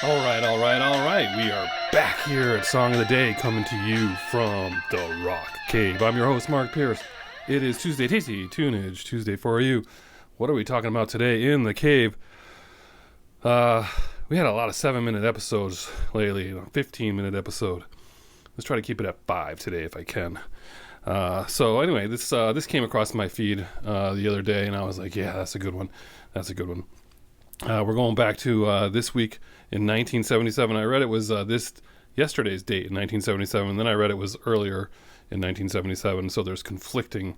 All right. We are back here at Song of the Day, coming to you from the Rock Cave. I'm your host, Mark Pierce. It is Tuesday, Tasty Tunage Tuesday for you. What are we talking about today in the cave? We had a lot of 7-minute episodes lately, a 15-minute episode. Let's try to keep it at 5 today if I can. So anyway, this came across my feed the other day, and I was like, yeah, that's a good one. That's a good one. We're going back to this week in 1977. I read it was yesterday's date in 1977. And then I read it was earlier in 1977. So there's conflicting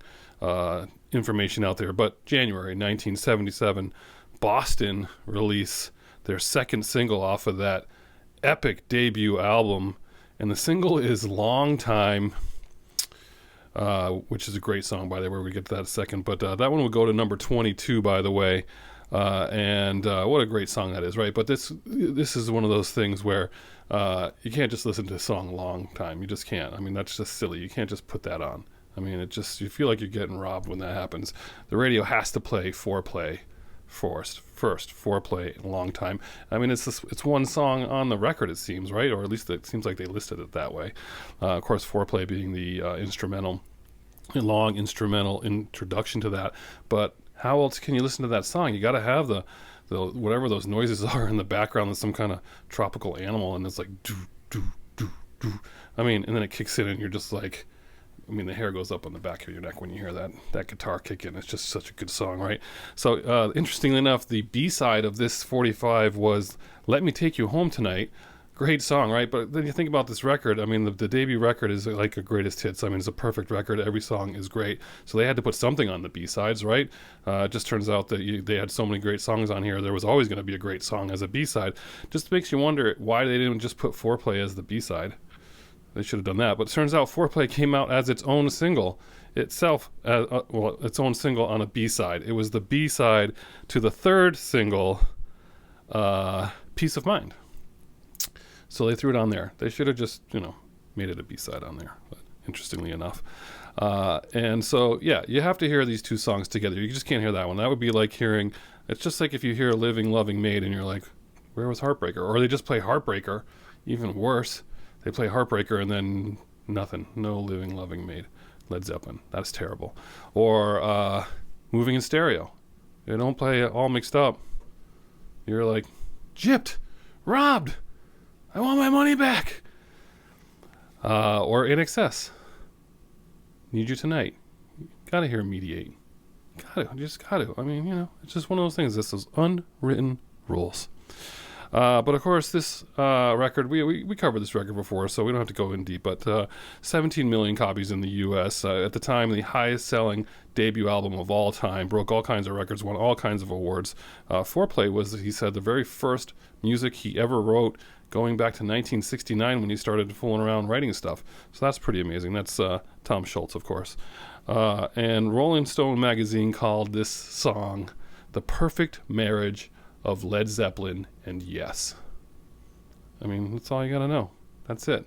information out there. But January 1977, Boston release their second single off of that epic debut album. And the single is Long Time, which is a great song, by the way. We'll get to that in a second. But that one will go to number 22, by the way. And what a great song that is, right? But this is one of those things where you can't just listen to a song a long time. You just can't. I mean, that's just silly. You can't just put that on. I mean, you feel like you're getting robbed when that happens. The radio has to play Foreplay first. Foreplay, Long Time. I mean, it's one song on the record, it seems, right? Or at least it seems like they listed it that way. Of course, Foreplay being the long instrumental introduction to that. But how else can you listen to that song? You got to have the whatever those noises are in the background. There's some kind of tropical animal, and it's like do do do do. I mean, and then it kicks in, and you're just like, I mean, the hair goes up on the back of your neck when you hear that guitar kick in. It's just such a good song, right? So, interestingly enough, the B-side of this 45 was "Let Me Take You Home Tonight." Great song, right? But then you think about this record. I mean, the debut record is like a greatest hits. I mean, it's a perfect record. Every song is great. So they had to put something on the B-sides, right? It just turns out that they had so many great songs on here. There was always going to be a great song as a B-side. Just makes you wonder why they didn't just put Foreplay as the B-side. They should have done that. But it turns out Foreplay came out as its own single itself, its own single on a B-side. It was the B-side to the third single, Peace of Mind. So they threw it on there. They should have just, made it a B-side on there, but interestingly enough. And so, yeah, you have to hear these two songs together. You just can't hear that one. That would be like it's just like if you hear Living, Loving Maid and you're like, where was Heartbreaker? Or they just play Heartbreaker, even worse. They play Heartbreaker and then nothing. No Living, Loving Maid. Led Zeppelin. That's terrible. Or Moving in Stereo. They don't play it all mixed up. You're like, gypped, robbed. I want my money back. Or In Excess. Need You Tonight. Gotta hear Mediate. Just gotta. I mean, it's just one of those things. It's those unwritten rules. But of course, this record, we covered this record before, so we don't have to go in deep. But 17 million copies in the U.S. At the time, the highest-selling debut album of all time, broke all kinds of records, won all kinds of awards. Foreplay was, he said, the very first music he ever wrote, going back to 1969 when he started fooling around writing stuff. So that's pretty amazing. That's Tom Schultz, of course. And Rolling Stone magazine called this song the perfect marriage of Led Zeppelin and Yes. I mean, that's all you gotta know. That's it.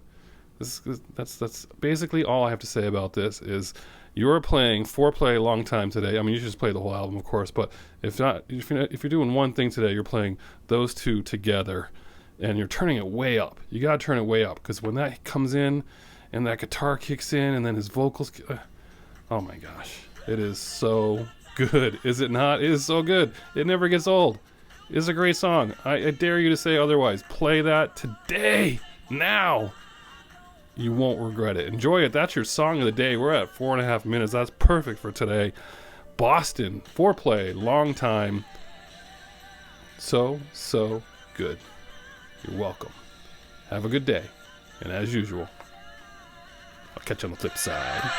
That's basically all I have to say about this. Is you're playing Foreplay Long Time today. I mean, you should just play the whole album, of course. But if you're doing one thing today, you're playing those two together, and you're turning it way up. You gotta turn it way up, because when that comes in, and that guitar kicks in, and then his vocals, oh my gosh, it is so good. Is it not? It is so good. It never gets old. It's a great song. I dare you to say otherwise. Play that today, now. You won't regret it. Enjoy it. That's your song of the day. We're at 4.5 minutes. That's perfect for today. Boston, Foreplay, Long Time. So good. You're welcome. Have a good day. And as usual, I'll catch you on the flip side.